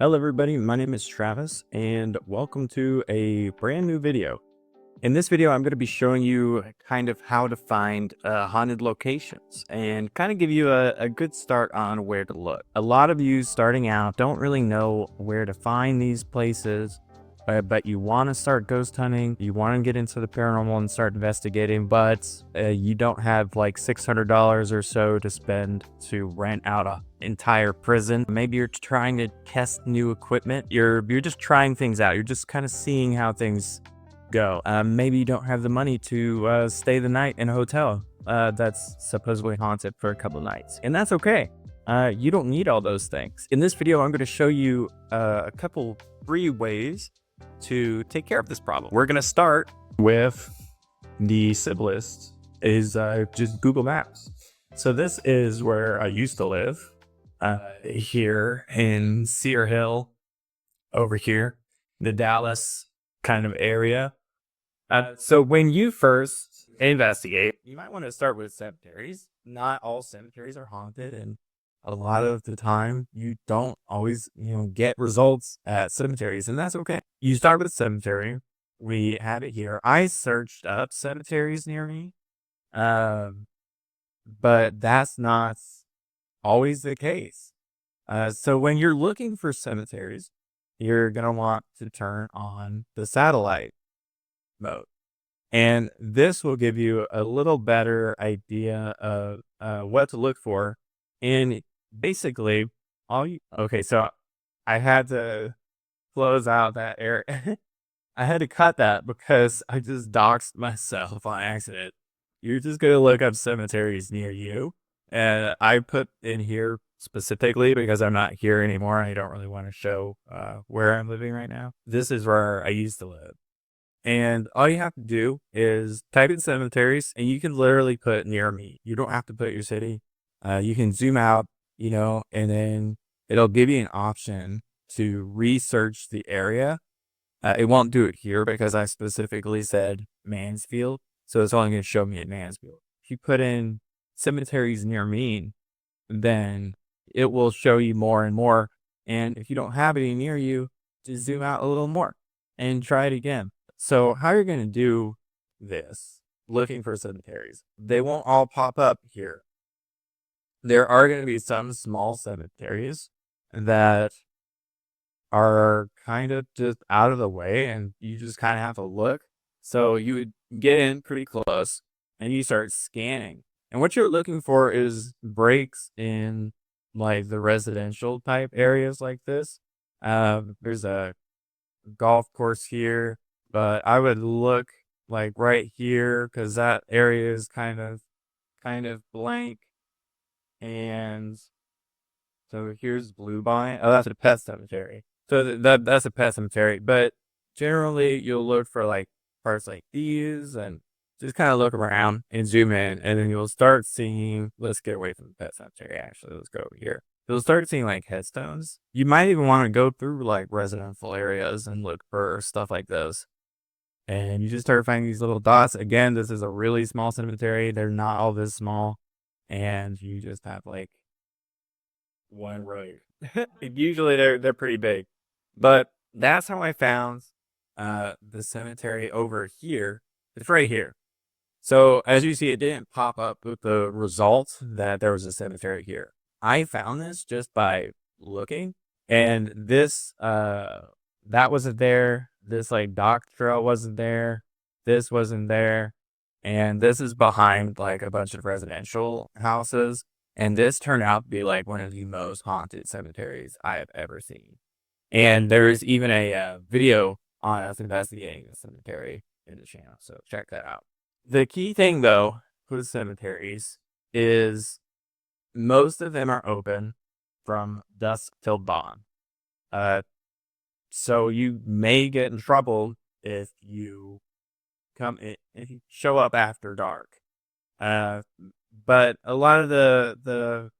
Hello everybody, my name is Travis and welcome to a brand new video. In this video, I'm going to be showing you kind of how to find haunted locations and kind of give you a good start on where to look. A lot of you starting out don't really know where to find these places, but you want to start ghost hunting, you want to get into the paranormal and start investigating, but you don't have like $600 or so to spend to rent out a entire prison. Maybe you're trying to test new equipment. You're just trying things out. You're just kind of seeing how things go. Maybe you don't have the money to stay the night in a hotel that's supposedly haunted for a couple nights, and that's okay. You don't need all those things. In this video, I'm going to show you a couple free ways to take care of this problem. We're going to start with the simplest is just Google Maps. So this is where I used to live, here in Cedar Hill, over here, the Dallas kind of area. So when you first investigate, you might want to start with cemeteries. Not all cemeteries are haunted, and a lot of the time you don't always, get results at cemeteries, and that's okay. You start with a cemetery. We have it here. I searched up cemeteries near me, um, but that's not always the case. So when you're looking for cemeteries, you're gonna want to turn on the satellite mode. And this will give you a little better idea of what to look for. And basically, okay, so I had to close out that area. I had to cut that because I just doxed myself on accident. You're just going to look up cemeteries near you. And I put in here specifically because I'm not here anymore. I don't really want to show where I'm living right now. This is where I used to live. And all you have to do is type in cemeteries and you can literally put near me. You don't have to put your city. You can zoom out, and then it'll give you an option to research the area. It won't do it here because I specifically said Mansfield. So it's only going to show me at Mansfield. If you put in cemeteries near me, then it will show you more and more. And if you don't have any near you, just zoom out a little more and try it again. So how you're going to do this, looking for cemeteries, they won't all pop up here. There are going to be some small cemeteries that are kind of just out of the way and you just kind of have to look. So you would get in pretty close and you start scanning. And what you're looking for is breaks in like the residential type areas like this. There's a golf course here, but I would look like right here because that area is kind of blank. And so here's Blue Vine. Oh, that's a pet cemetery. So that's a pet cemetery. But generally, you'll look for like parts like these and just kind of look around and zoom in, and then you'll start seeing. Let's get away from the pet cemetery. Actually, let's go over here. You'll start seeing like headstones. You might even want to go through like residential areas and look for stuff like those. And you just start finding these little dots. Again, this is a really small cemetery. They're not all this small, and you just have like one road. Usually they're pretty big, but that's how I found the cemetery over here. It's right here. So as you see, it didn't pop up with the result that there was a cemetery here. I found this just by looking, and this that wasn't there. This like dock trail wasn't there. This wasn't there, and this is behind like a bunch of residential houses. And this turned out to be like one of the most haunted cemeteries I have ever seen. And there's even a video on us investigating the cemetery in the channel. So check that out. The key thing, though, for the cemeteries is most of them are open from dusk till dawn. So you may get in trouble if you if you show up after dark. But a lot of the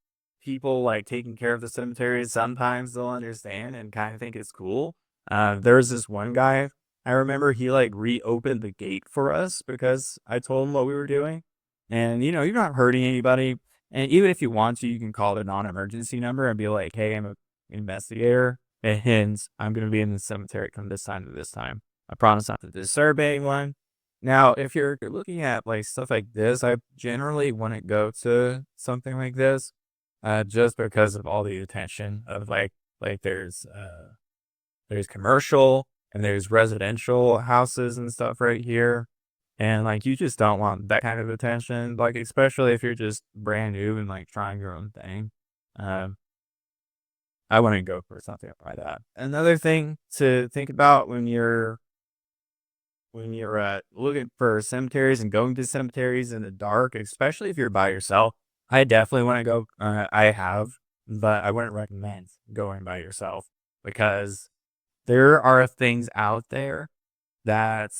people like taking care of the cemeteries, sometimes they'll understand and kind of think it's cool. There's this one guy I remember he like reopened the gate for us because I told him what we were doing. And you're not hurting anybody. And even if you want to, you can call the non-emergency number and be like, "Hey, I'm an investigator. And I'm going to be in the cemetery from this time to this time. I promise not to disturb anyone. Now, if you're looking at like stuff like this, I generally wouldn't go to something like this, just because of all the attention of like there's commercial and there's residential houses and stuff right here. And like you just don't want that kind of attention, like especially if you're just brand new and like trying your own thing. Um, I wouldn't go for something like that. Another thing to think about when you're looking for cemeteries and going to cemeteries in the dark, especially if you're by yourself, I definitely want to go. I have, but I wouldn't recommend going by yourself because there are things out there that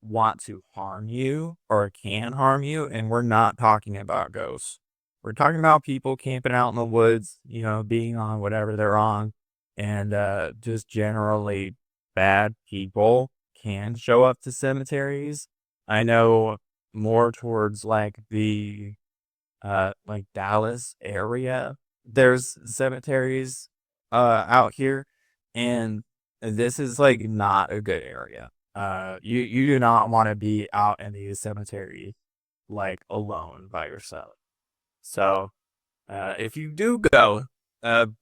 want to harm you or can harm you, and we're not talking about ghosts. We're talking about people camping out in the woods, being on whatever they're on, and just generally bad people can show up to cemeteries. I know more towards like the like Dallas area. There's cemeteries out here, and this is like not a good area. You do not want to be out in the cemetery like alone by yourself. So if you do go,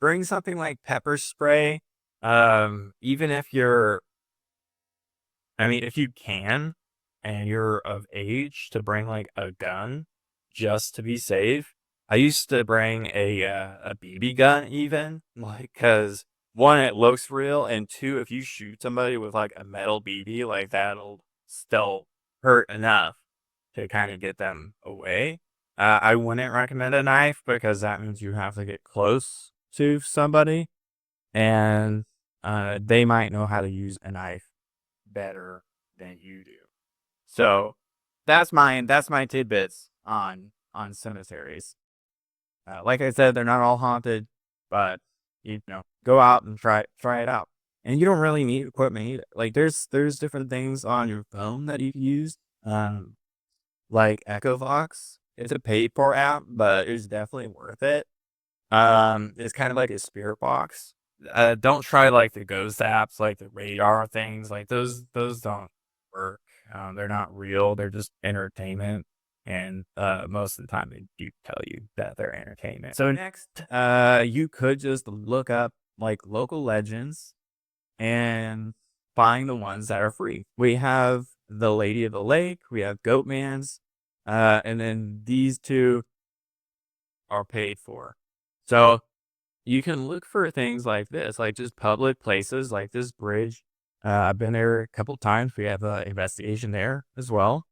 bring something like pepper spray. Even if if you can and you're of age to bring like a gun just to be safe. I used to bring a BB gun even, like, cause one, it looks real, and two, if you shoot somebody with like a metal BB, like that'll still hurt enough to kind of get them away. I wouldn't recommend a knife because that means you have to get close to somebody and they might know how to use a knife better than you do. So that's my tidbits on cemeteries. Like I said, they're not all haunted, but go out and try it out. And you don't really need equipment either. Like there's different things on your phone that you can use. Like Echovox. It's a paid for app, but it's definitely worth it. It's kind of like a spirit box. Don't try like the ghost apps, like the radar things. Like those don't work. They're not real. They're just entertainment. And most of the time they do tell you that they're entertainment. So next, you could just look up like local legends and find the ones that are free. We have the Lady of the Lake, we have Goatman's, and then these two are paid for. So you can look for things like this, like just public places like this bridge. I've been there a couple times. We have an investigation there as well.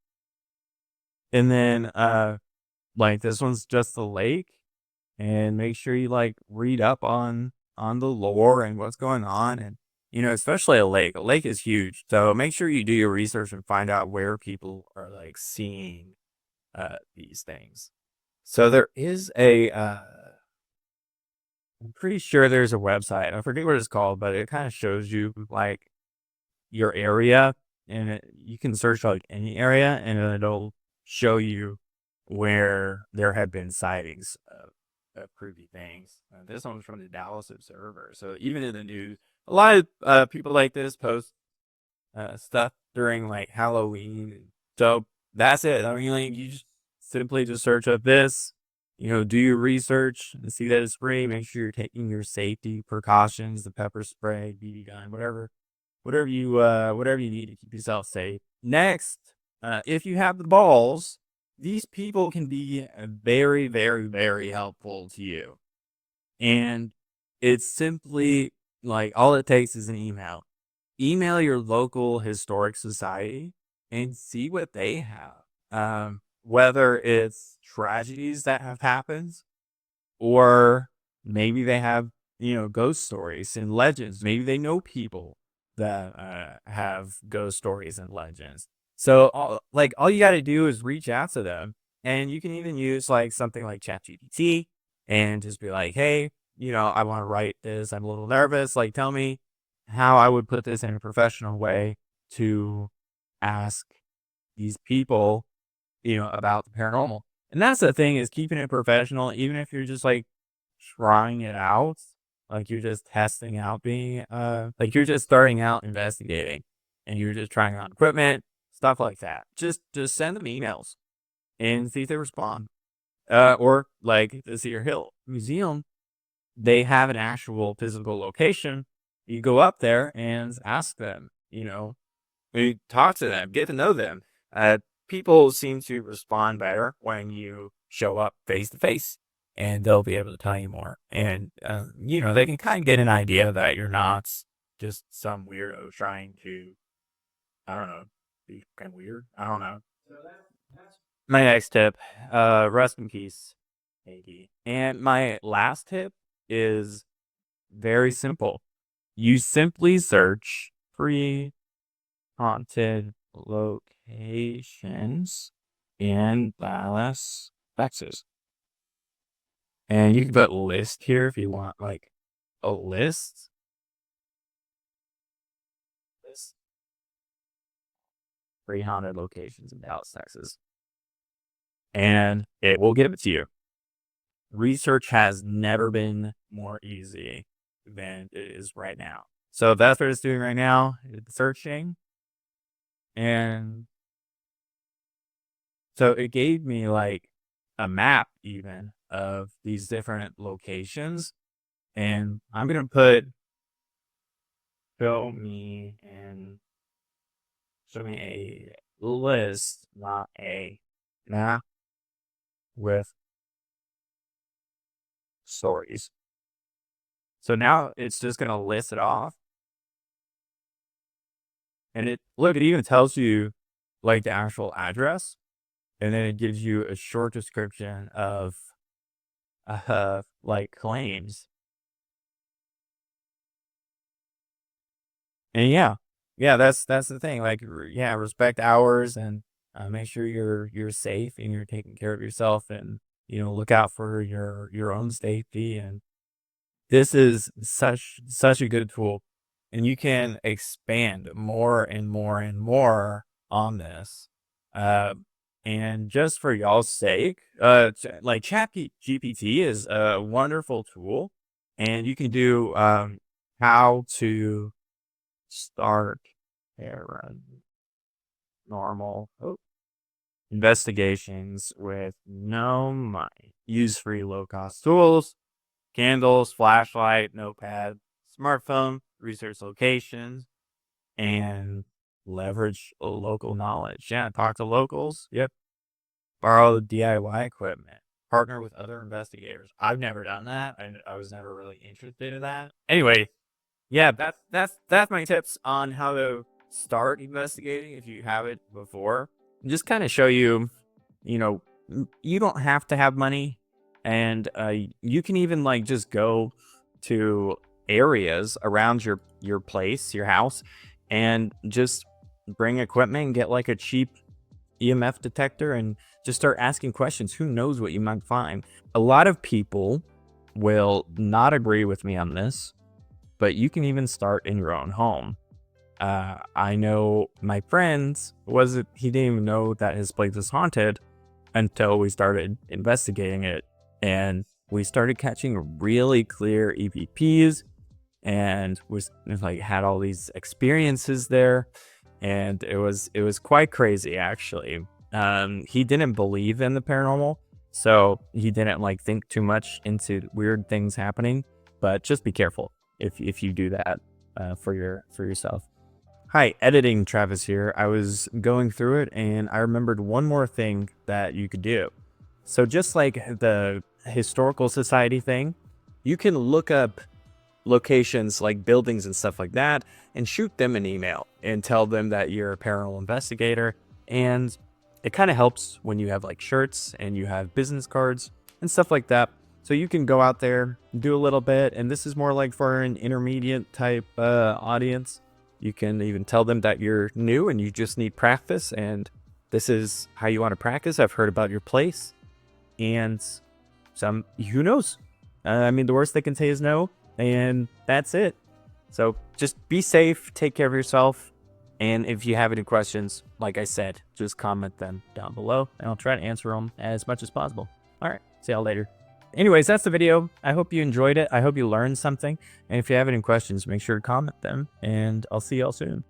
And then like this one's just the lake, and make sure you like read up on the lore and what's going on, and especially a lake. A lake is huge, so make sure you do your research and find out where people are like seeing these things. So there is I'm pretty sure there's a website. I forget what it's called, but it kind of shows you like your area, and you can search like any area, and it'll show you where there have been sightings of creepy things. This one's from the Dallas Observer, so even in the news, a lot of people like this post stuff during like Halloween. So that's it. I mean, like you just simply just search up this. Do your research and see that it's free. Make sure you're taking your safety precautions, the pepper spray, BB gun, whatever you need to keep yourself safe. Next, if you have the balls, these people can be very, very, very helpful to you. And it's simply like all it takes is an email. Email your local historic society and see what they have. Whether it's tragedies that have happened, or maybe they have, ghost stories and legends. Maybe they know people that have ghost stories and legends. So, all you got to do is reach out to them, and you can even use like something like ChatGPT and just be like, "Hey, I want to write this. I'm a little nervous. Like, tell me how I would put this in a professional way to ask these people, about the paranormal." And that's the thing, is keeping it professional, even if you're just like trying it out. like you're just testing out being, like you're just starting out investigating and you're just trying out equipment, stuff like that. Just send them emails and see if they respond. Or like the Cedar Hill Museum, they have an actual physical location. You go up there and ask them, you talk to them, get to know them. People seem to respond better when you show up face to face, and they'll be able to tell you more. And, they can kind of get an idea that you're not just some weirdo trying to, I don't know, be kind of weird. I don't know. My next tip, rest in peace, Iggy. And my last tip is very simple. You simply search free haunted locations in Dallas, Texas. And you can put list here if you want like a list. Free haunted locations in Dallas, Texas. And it will give it to you. Research has never been more easy than it is right now. So that's what it's doing right now. It's searching. And so it gave me like a map even of these different locations. And I'm going to show me a list, not a map with stories. So now it's just going to list it off. And it even tells you like the actual address. And then it gives you a short description of like claims. And yeah, that's the thing. Like, respect hours and make sure you're safe and you're taking care of yourself, and look out for your own safety. And this is such a good tool, and you can expand more and more and more on this. And just for y'all's sake, like GPT is a wonderful tool, and you can do how to start paranormal investigations with no money. Use free low-cost tools, candles, flashlight, notepad, smartphone, research locations, and leverage local knowledge. Yeah, talk to locals. Yep. Borrow DIY equipment. Partner with other investigators. I've never done that. I was never really interested in that. Anyway, yeah, that's my tips on how to start investigating if you haven't before. Just kind of show you, you don't have to have money, and you can even like just go to areas around your place, your house, and just bring equipment and get like a cheap EMF detector and just start asking questions. Who knows what you might find? A lot of people will not agree with me on this, but you can even start in your own home. I know my friends he didn't even know that his place was haunted until we started investigating it, and we started catching really clear EVPs, and was like had all these experiences there, and it was quite crazy actually. He didn't believe in the paranormal, so he didn't like think too much into weird things happening, but just be careful if you do that for yourself. Hi, editing Travis here. I was going through it and I remembered one more thing that you could do. So just like the historical society thing, you can look up locations like buildings and stuff like that and shoot them an email and tell them that you're a paranormal investigator. And it kind of helps when you have like shirts and you have business cards and stuff like that. So you can go out there, do a little bit, and this is more like for an intermediate type audience. You can even tell them that you're new and you just need practice, and this is how you want to practice. I've heard about your place, and who knows? The worst they can say is no, and that's it. So just be safe, take care of yourself, and if you have any questions, like I said, just comment them down below, and I'll try to answer them as much as possible. All right, see y'all later. anyways, that's the video. I hope you enjoyed it. I hope you learned something. And if you have any questions, make sure to comment them. And I'll see y'all soon.